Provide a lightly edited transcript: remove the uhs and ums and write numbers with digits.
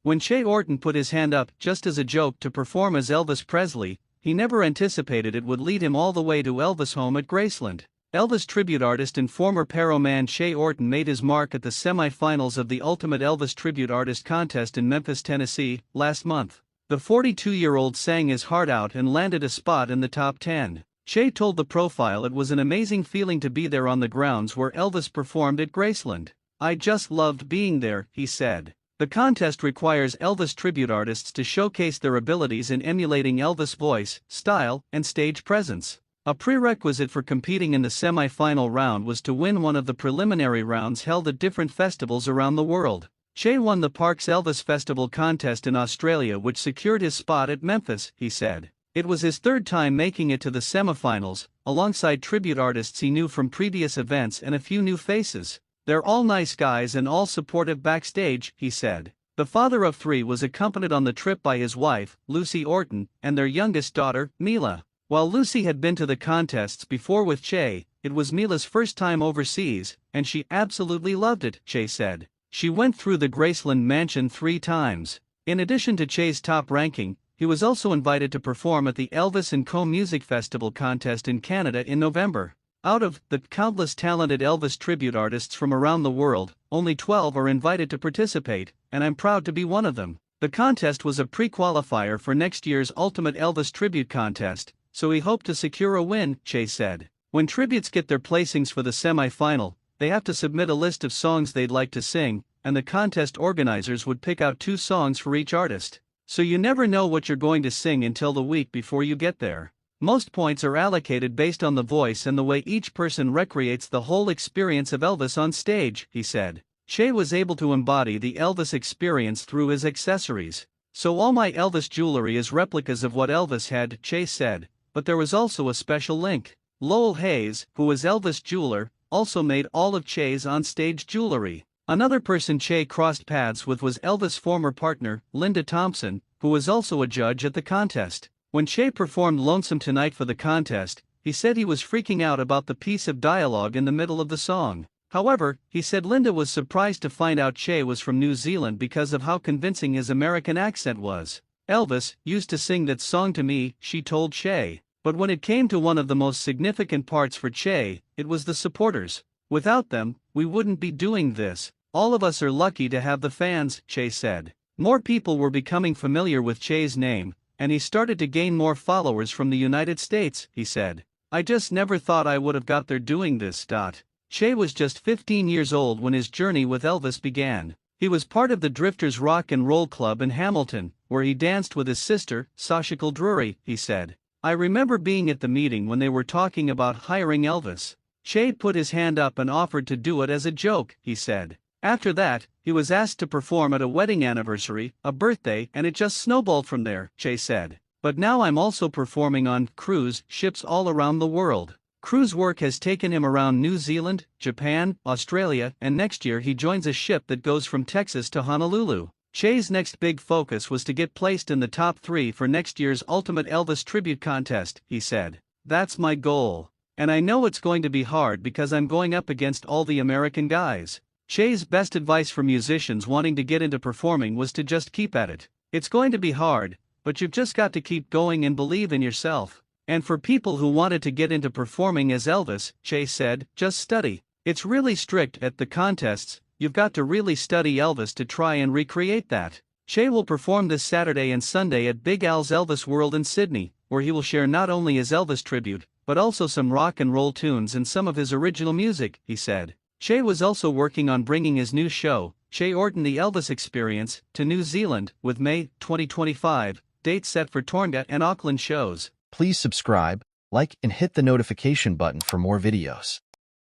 When Che Orton put his hand up just as a joke to perform as Elvis Presley, he never anticipated it would lead him all the way to Elvis' home at Graceland. Elvis Tribute Artist and former Paeroa man Che Orton made his mark at the semi-finals of the Ultimate Elvis Tribute Artist contest in Memphis, Tennessee, last month. The 42-year-old sang his heart out and landed a spot in the top 10. Che told the Profile it was an amazing feeling to be there on the grounds where Elvis performed at Graceland. "I just loved being there," he said. The contest requires Elvis tribute artists to showcase their abilities in emulating Elvis' voice, style, and stage presence. A prerequisite for competing in the semi-final round was to win one of the preliminary rounds held at different festivals around the world. Che won the Parks Elvis Festival contest in Australia, which secured his spot at Memphis, he said. It was his third time making it to the semifinals, alongside tribute artists he knew from previous events and a few new faces. "They're all nice guys and all supportive backstage," he said. The father of 3 was accompanied on the trip by his wife, Lucy Orton, and their youngest daughter, Mila. While Lucy had been to the contests before with Che, it was Mila's first time overseas, and she absolutely loved it, Che said. She went through the Graceland mansion 3 times. In addition to Che's top ranking, he was also invited to perform at the Elvis & Co Music Festival contest in Canada in November. Out of the countless talented Elvis tribute artists from around the world, only 12 are invited to participate, and I'm proud to be one of them. The contest was a pre-qualifier for next year's Ultimate Elvis Tribute Contest, so we hope to secure a win, Che said. When tributes get their placings for the semi-final, they have to submit a list of songs they'd like to sing, and the contest organizers would pick out 2 songs for each artist. So you never know what you're going to sing until the week before you get there. Most points are allocated based on the voice and the way each person recreates the whole experience of Elvis on stage, he said. Che was able to embody the Elvis experience through his accessories. "So all my Elvis jewelry is replicas of what Elvis had," Che said, but there was also a special link. Lowell Hayes, who was Elvis' jeweler, also made all of Che's on-stage jewelry. Another person Che crossed paths with was Elvis' former partner, Linda Thompson, who was also a judge at the contest. When Che performed Lonesome Tonight for the contest, he said he was freaking out about the piece of dialogue in the middle of the song. However, he said Linda was surprised to find out Che was from New Zealand because of how convincing his American accent was. "Elvis used to sing that song to me," she told Che. But when it came to one of the most significant parts for Che, it was the supporters. "Without them, we wouldn't be doing this. All of us are lucky to have the fans," Che said. More people were becoming familiar with Che's name, and he started to gain more followers from the United States, he said. "I just never thought I would have got there doing this." Che was just 15 years old when his journey with Elvis began. He was part of the Drifters Rock and Roll Club in Hamilton, where he danced with his sister, Sashikal Drury, he said. "I remember being at the meeting when they were talking about hiring Elvis. Che put his hand up and offered to do it as a joke," he said. After that, he was asked to perform at a wedding anniversary, a birthday, and it just snowballed from there, Che said. "But now I'm also performing on cruise ships all around the world." Cruise work has taken him around New Zealand, Japan, Australia, and next year he joins a ship that goes from Texas to Honolulu. Che's next big focus was to get placed in the top 3 for next year's Ultimate Elvis Tribute Contest, he said. "That's my goal. And I know it's going to be hard because I'm going up against all the American guys." Che's best advice for musicians wanting to get into performing was to just keep at it. "It's going to be hard, but you've just got to keep going and believe in yourself." And for people who wanted to get into performing as Elvis, Che said, "Just study. It's really strict at the contests. You've got to really study Elvis to try and recreate that." Che will perform this Saturday and Sunday at Big Al's Elvis World in Sydney, where he will share not only his Elvis tribute, but also some rock and roll tunes and some of his original music, he said. Che was also working on bringing his new show, Che Orton The Elvis Experience, to New Zealand, with May 2025 dates set for Tonga and Auckland shows. Please subscribe, like, and hit the notification button for more videos.